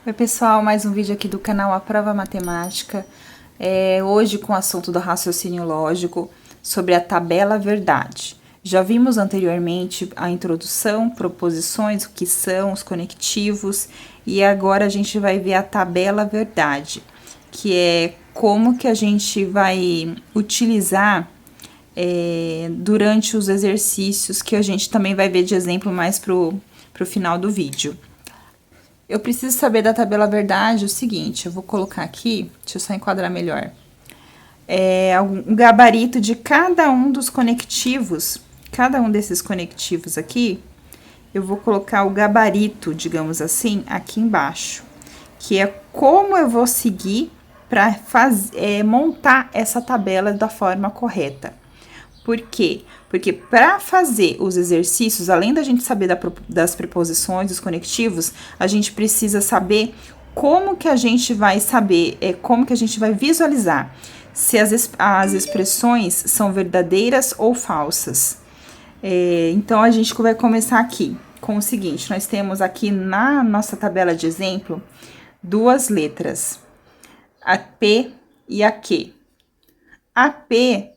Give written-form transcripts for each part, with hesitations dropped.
Oi pessoal, mais um vídeo aqui do canal A Prova Matemática, hoje com o assunto do raciocínio lógico sobre a tabela verdade. Já vimos anteriormente a introdução, proposições, o que são, os conectivos, e agora a gente vai ver a tabela verdade, que é como que a gente vai utilizar durante os exercícios, que a gente também vai ver de exemplo mais pro final do vídeo. Eu preciso saber da tabela verdade o seguinte, eu vou colocar aqui, deixa eu só enquadrar melhor. Um gabarito de cada um dos conectivos, cada um desses conectivos aqui, eu vou colocar o gabarito, digamos assim, aqui embaixo. Que é como eu vou seguir para montar essa tabela da forma correta. Por quê? Porque para fazer os exercícios, além da gente saber das preposições, dos conectivos, a gente precisa saber como que a gente vai saber, como que a gente vai visualizar se as expressões são verdadeiras ou falsas. Então, a gente vai começar aqui com o seguinte, nós temos aqui na nossa tabela de exemplo, duas letras, a P e a Q. A P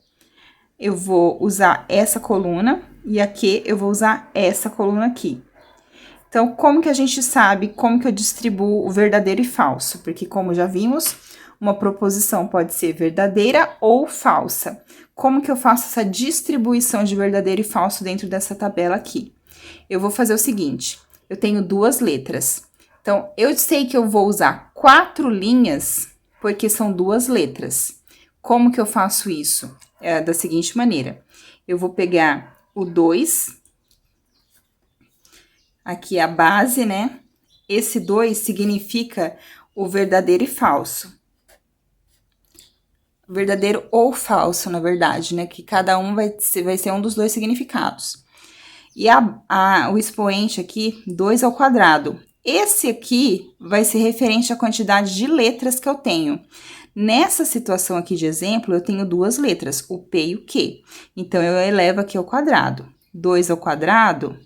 eu vou usar essa coluna e aqui eu vou usar essa coluna aqui. Então, como que a gente sabe como que eu distribuo o verdadeiro e falso? Porque, como já vimos, uma proposição pode ser verdadeira ou falsa. Como que eu faço essa distribuição de verdadeiro e falso dentro dessa tabela aqui? Eu vou fazer o seguinte, eu tenho duas letras. Então, eu sei que eu vou usar 4 linhas, porque são duas letras. Como que eu faço isso? Da seguinte maneira, eu vou pegar o 2, aqui a base, né? Esse 2 significa o verdadeiro e falso. Verdadeiro ou falso, na verdade, né? Que cada um vai ser um dos dois significados. E o expoente aqui, 2 ao quadrado. Esse aqui vai ser referente à quantidade de letras que eu tenho. Nessa situação aqui de exemplo, eu tenho duas letras, o P e o Q. Então, eu elevo aqui ao quadrado. 2 ao quadrado,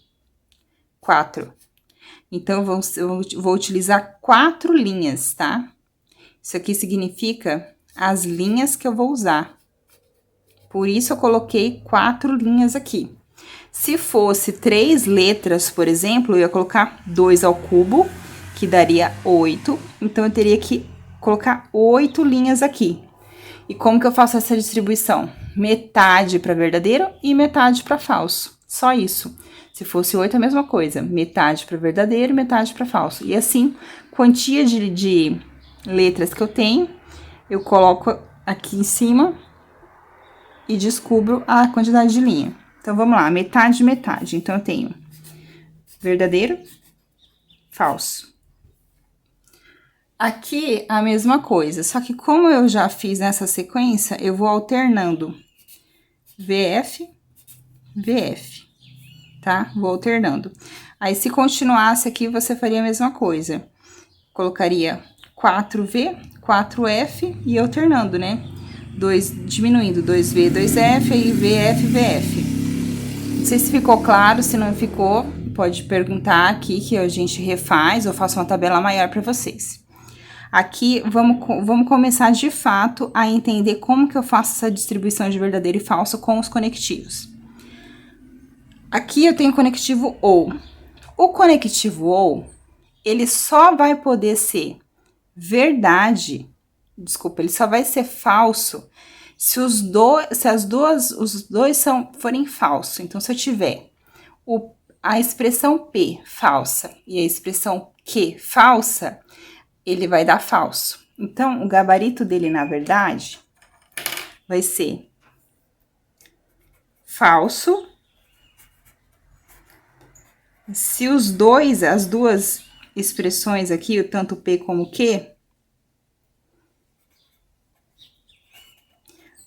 4. Então, eu vou utilizar 4 linhas, tá? Isso aqui significa as linhas que eu vou usar. Por isso, eu coloquei 4 linhas aqui. Se fosse 3 letras, por exemplo, eu ia colocar 2 ao cubo, que daria 8. Então, eu teria que colocar 8 linhas aqui. E como que eu faço essa distribuição? Metade para verdadeiro e metade para falso. Só isso. Se fosse 8, a mesma coisa. Metade para verdadeiro, metade para falso. E assim, quantia de letras que eu tenho, eu coloco aqui em cima e descubro a quantidade de linha. Então, vamos lá, metade, metade. Então, eu tenho verdadeiro, falso. Aqui, a mesma coisa, só que como eu já fiz nessa sequência, eu vou alternando VF, VF, tá? Vou alternando. Aí, se continuasse aqui, você faria a mesma coisa. Colocaria 4V, 4F e alternando, né? Diminuindo 2V, 2F, aí VF, VF. Não sei se ficou claro, se não ficou, pode perguntar aqui que a gente refaz ou faço uma tabela maior para vocês. Aqui, vamos começar de fato a entender como que eu faço essa distribuição de verdadeiro e falso com os conectivos. Aqui eu tenho o conectivo OU. O conectivo OU, ele só vai poder ser verdade, desculpa, ele só vai ser falso se os dois forem falsos. Então, se eu tiver a expressão P falsa e a expressão Q falsa, ele vai dar falso. Então, o gabarito dele, na verdade, vai ser falso se as duas expressões aqui, tanto P como Q,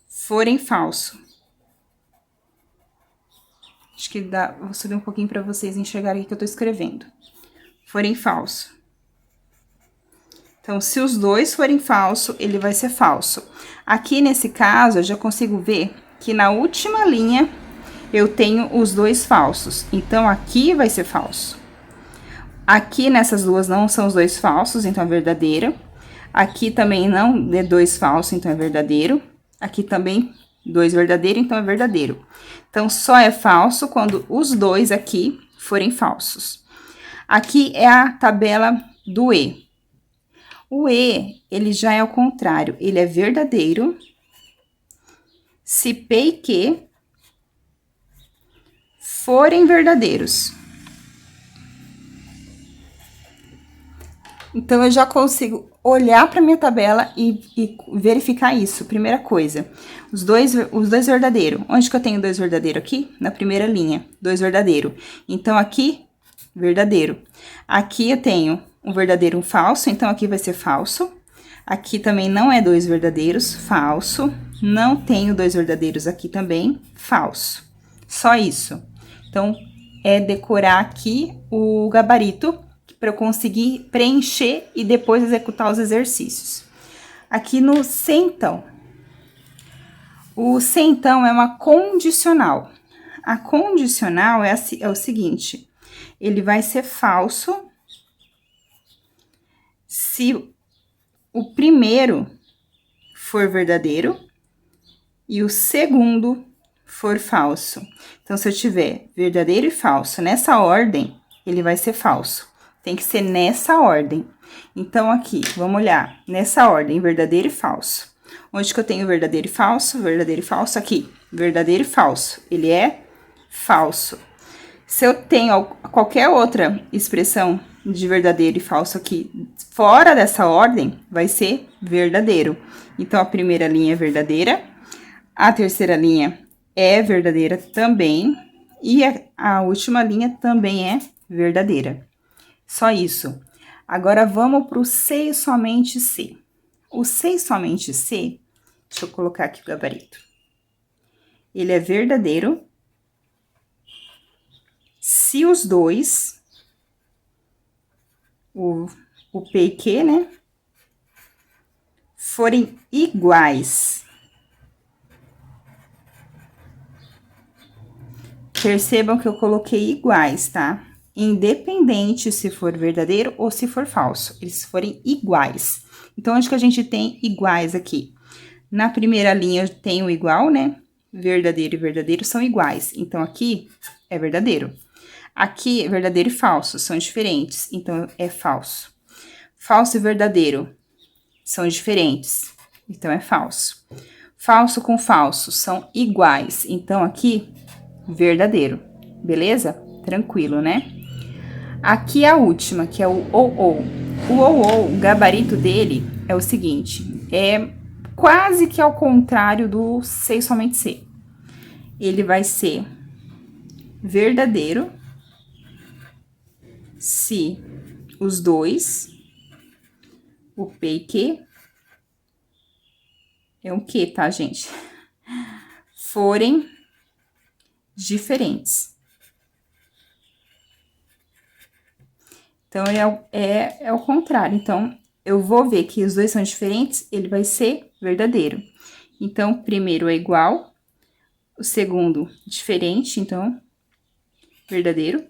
forem falso. Acho que vou subir um pouquinho para vocês enxergarem o que eu tô escrevendo. Forem falso. Então, se os dois forem falso, ele vai ser falso. Aqui, nesse caso, eu já consigo ver que na última linha eu tenho os dois falsos. Então, aqui vai ser falso. Aqui nessas duas não são os dois falsos, então é verdadeiro. Aqui também não é dois falsos, então é verdadeiro. Aqui também dois verdadeiro, então é verdadeiro. Então, só é falso quando os dois aqui forem falsos. Aqui é a tabela do E. O E, ele já é ao contrário, ele é verdadeiro se P e Q forem verdadeiros. Então, eu já consigo olhar para minha tabela e verificar isso. Primeira coisa, os dois verdadeiros. Onde que eu tenho dois verdadeiros aqui? Na primeira linha, dois verdadeiros. Então, aqui, verdadeiro. Aqui eu tenho um verdadeiro e um falso, então aqui vai ser falso. Aqui também não é dois verdadeiros, falso. Não tenho dois verdadeiros aqui também, falso. Só isso. Então, é decorar aqui o gabarito para eu conseguir preencher e depois executar os exercícios. Aqui no se então. O se então é uma condicional. A condicional é o seguinte, ele vai ser falso se o primeiro for verdadeiro e o segundo for falso. Então, se eu tiver verdadeiro e falso nessa ordem, ele vai ser falso. Tem que ser nessa ordem. Então, aqui, vamos olhar. Nessa ordem, verdadeiro e falso. Onde que eu tenho verdadeiro e falso? Verdadeiro e falso aqui. Verdadeiro e falso. Ele é falso. Se eu tenho qualquer outra expressão de verdadeiro e falso aqui fora dessa ordem, vai ser verdadeiro. Então, a primeira linha é verdadeira. A terceira linha é verdadeira também. E a última linha também é verdadeira. Só isso. Agora, vamos para o se e somente se. O se e somente se, deixa eu colocar aqui o gabarito. Ele é verdadeiro se os dois, o P e Q, né, forem iguais. Percebam que eu coloquei iguais, tá? Independente se for verdadeiro ou se for falso, eles forem iguais. Então, onde que a gente tem iguais aqui? Na primeira linha eu tenho igual, né? Verdadeiro e verdadeiro são iguais. Então, aqui é verdadeiro. Aqui, verdadeiro e falso são diferentes. Então, é falso. Falso e verdadeiro são diferentes. Então, é falso. Falso com falso são iguais. Então, aqui, verdadeiro. Beleza? Tranquilo, né? Aqui a última, que é o ou. O gabarito dele é o seguinte, é quase que ao contrário do se e somente se. Ele vai ser verdadeiro se os dois, o P e Q, é um Q, tá, gente? Forem diferentes. Então, é o contrário. Então, eu vou ver que os dois são diferentes, ele vai ser verdadeiro. Então, o primeiro é igual, o segundo diferente, então, verdadeiro.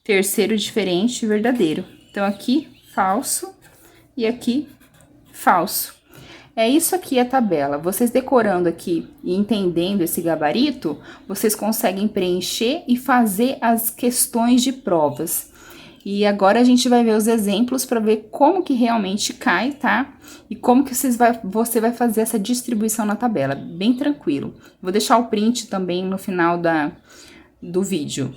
Terceiro diferente, verdadeiro. Então, aqui, falso, e aqui, falso. É isso aqui a tabela. Vocês decorando aqui e entendendo esse gabarito, vocês conseguem preencher e fazer as questões de provas. E agora a gente vai ver os exemplos para ver como que realmente cai, tá? E como que você vai fazer essa distribuição na tabela, bem tranquilo. Vou deixar o print também no final do vídeo.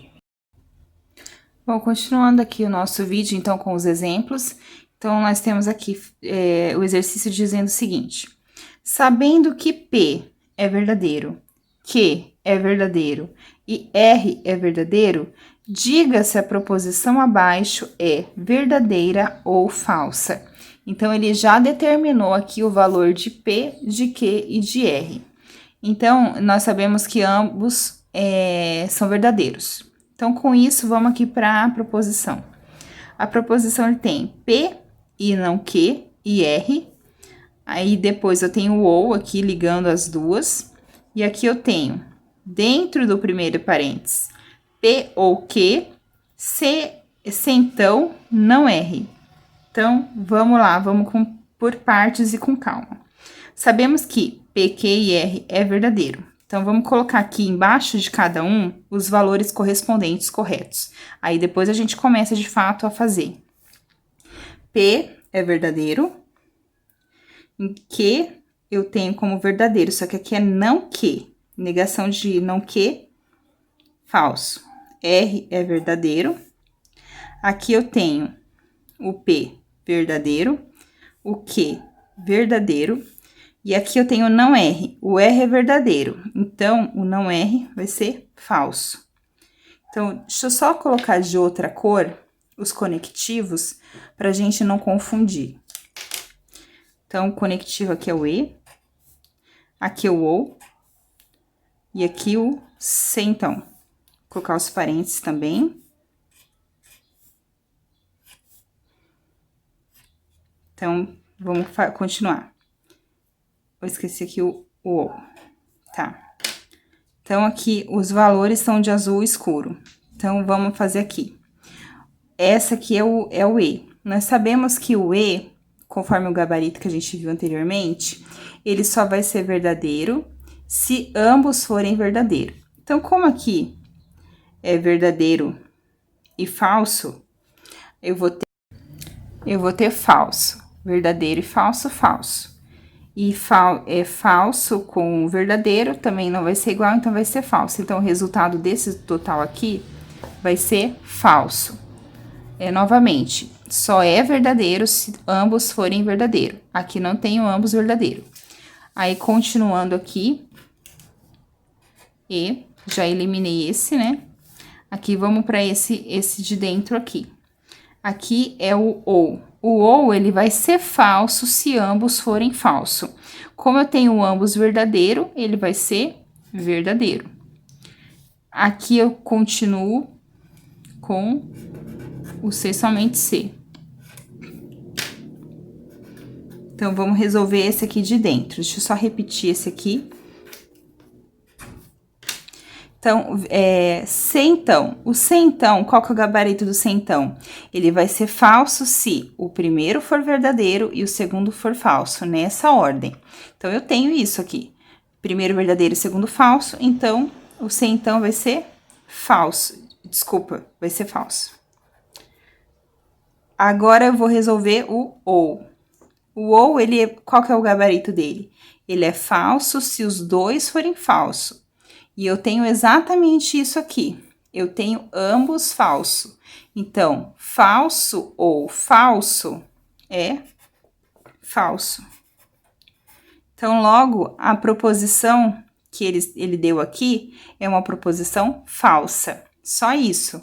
Bom, continuando aqui o nosso vídeo, então, com os exemplos. Então, nós temos aqui o exercício dizendo o seguinte. Sabendo que P é verdadeiro, Q é verdadeiro e R é verdadeiro, diga se a proposição abaixo é verdadeira ou falsa. Então, ele já determinou aqui o valor de P, de Q e de R. Então, nós sabemos que ambos são verdadeiros. Então, com isso, vamos aqui para a proposição. A proposição tem P e não Q e R. Aí, depois, eu tenho o ou aqui ligando as duas. E aqui eu tenho, dentro do primeiro parênteses, P ou Q, Se então, não erre. Então, vamos lá, vamos por partes e com calma. Sabemos que P, Q e R é verdadeiro. Então, vamos colocar aqui embaixo de cada um os valores correspondentes corretos. Aí, depois a gente começa, de fato, a fazer. P é verdadeiro. Em Q, eu tenho como verdadeiro, só que aqui é não que. Negação de não que, falso. R é verdadeiro. Aqui eu tenho o P, verdadeiro. O Q, verdadeiro. E aqui eu tenho não R. O R é verdadeiro. Então, o não R vai ser falso. Então, deixa eu só colocar de outra cor os conectivos para a gente não confundir. Então, o conectivo aqui é o E. Aqui é o OU. E aqui o se então. Vou colocar os parênteses também. Então, vamos continuar. Vou esquecer aqui o OU. Tá. Então, aqui os valores são de azul escuro. Então, vamos fazer aqui. Essa aqui é o E. Nós sabemos que o E, conforme o gabarito que a gente viu anteriormente, ele só vai ser verdadeiro se ambos forem verdadeiro. Então, como aqui é verdadeiro e falso, eu vou ter falso, verdadeiro e falso, falso. E falso com verdadeiro também não vai ser igual, então vai ser falso. Então, o resultado desse total aqui vai ser falso. Novamente, só é verdadeiro se ambos forem verdadeiro. Aqui não tem o ambos verdadeiro. Aí, continuando aqui, E, já eliminei esse, né? Aqui, vamos para esse de dentro aqui. Aqui é o OU. O OU, ele vai ser falso se ambos forem falso. Como eu tenho ambos verdadeiro, ele vai ser verdadeiro. Aqui eu continuo com o C somente C. Então, vamos resolver esse aqui de dentro. Deixa eu só repetir esse aqui. Então, se então. O se então, qual que é o gabarito do se então? Ele vai ser falso se o primeiro for verdadeiro e o segundo for falso, nessa ordem. Então, eu tenho isso aqui. Primeiro verdadeiro e segundo falso, então, o se então vai ser falso. Desculpa, vai ser falso. Agora, eu vou resolver o ou. O ou, qual que é o gabarito dele? Ele é falso se os dois forem falsos. E eu tenho exatamente isso aqui. Eu tenho ambos falso. Então, falso ou falso é falso. Então, logo, a proposição que ele deu aqui é uma proposição falsa. Só isso.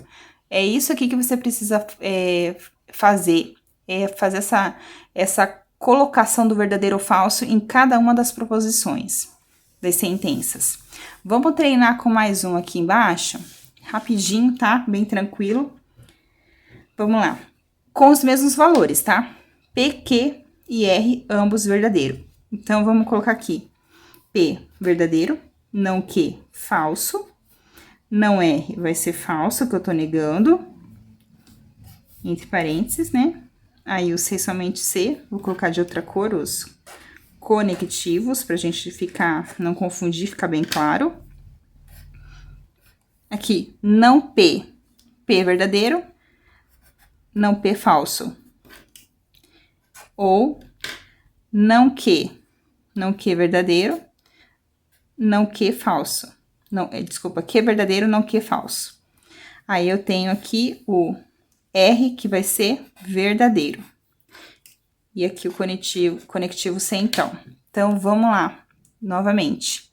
É isso aqui que você precisa fazer. É fazer essa colocação do verdadeiro ou falso em cada uma das proposições, das sentenças. Vamos treinar com mais um aqui embaixo, rapidinho, tá? Bem tranquilo. Vamos lá. Com os mesmos valores, tá? P, Q e R, ambos verdadeiro. Então, vamos colocar aqui. P, verdadeiro. Não Q, falso. Não R, vai ser falso, que eu tô negando. Entre parênteses, né? Aí, o C somente C. Vou colocar de outra cor os conectivos, pra gente não confundir, ficar bem claro. Aqui, não P, P verdadeiro, não P falso. Ou, não Q verdadeiro, não Q falso. Não, desculpa, Q verdadeiro, não Q falso. Aí, eu tenho aqui o R, que vai ser verdadeiro. E aqui o conectivo C, então. Então, vamos lá, novamente.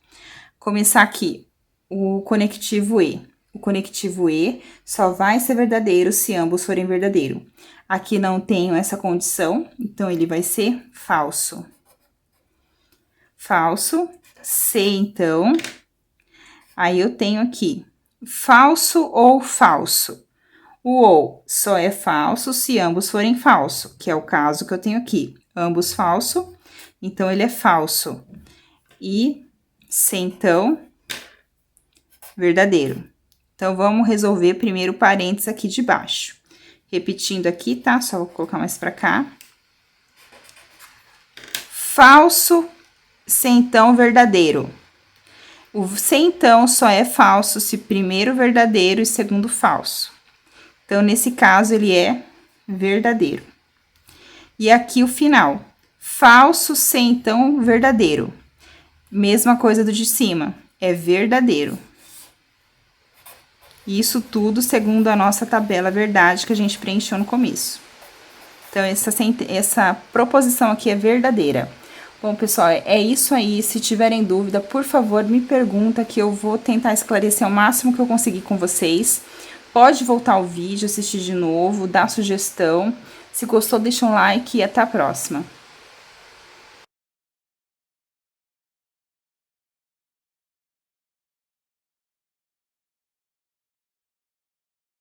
Começar aqui, o conectivo E. O conectivo E só vai ser verdadeiro se ambos forem verdadeiro. Aqui não tenho essa condição, então ele vai ser falso. Falso, C, então. Aí, eu tenho aqui, falso ou falso. O ou só é falso se ambos forem falso, que é o caso que eu tenho aqui. Ambos falso, então ele é falso. E se então, verdadeiro. Então, vamos resolver primeiro o parênteses aqui de baixo. Repetindo aqui, tá? Só vou colocar mais pra cá. Falso, centão, verdadeiro. O centão só é falso se primeiro verdadeiro e segundo falso. Então, nesse caso, ele é verdadeiro. E aqui o final. Falso, centão, verdadeiro. Mesma coisa do de cima. É verdadeiro. Isso tudo segundo a nossa tabela verdade que a gente preencheu no começo. Então, essa proposição aqui é verdadeira. Bom, pessoal, é isso aí. Se tiverem dúvida, por favor, me pergunta que eu vou tentar esclarecer o máximo que eu conseguir com vocês. Pode voltar ao vídeo, assistir de novo, dar sugestão. Se gostou, deixa um like e até a próxima.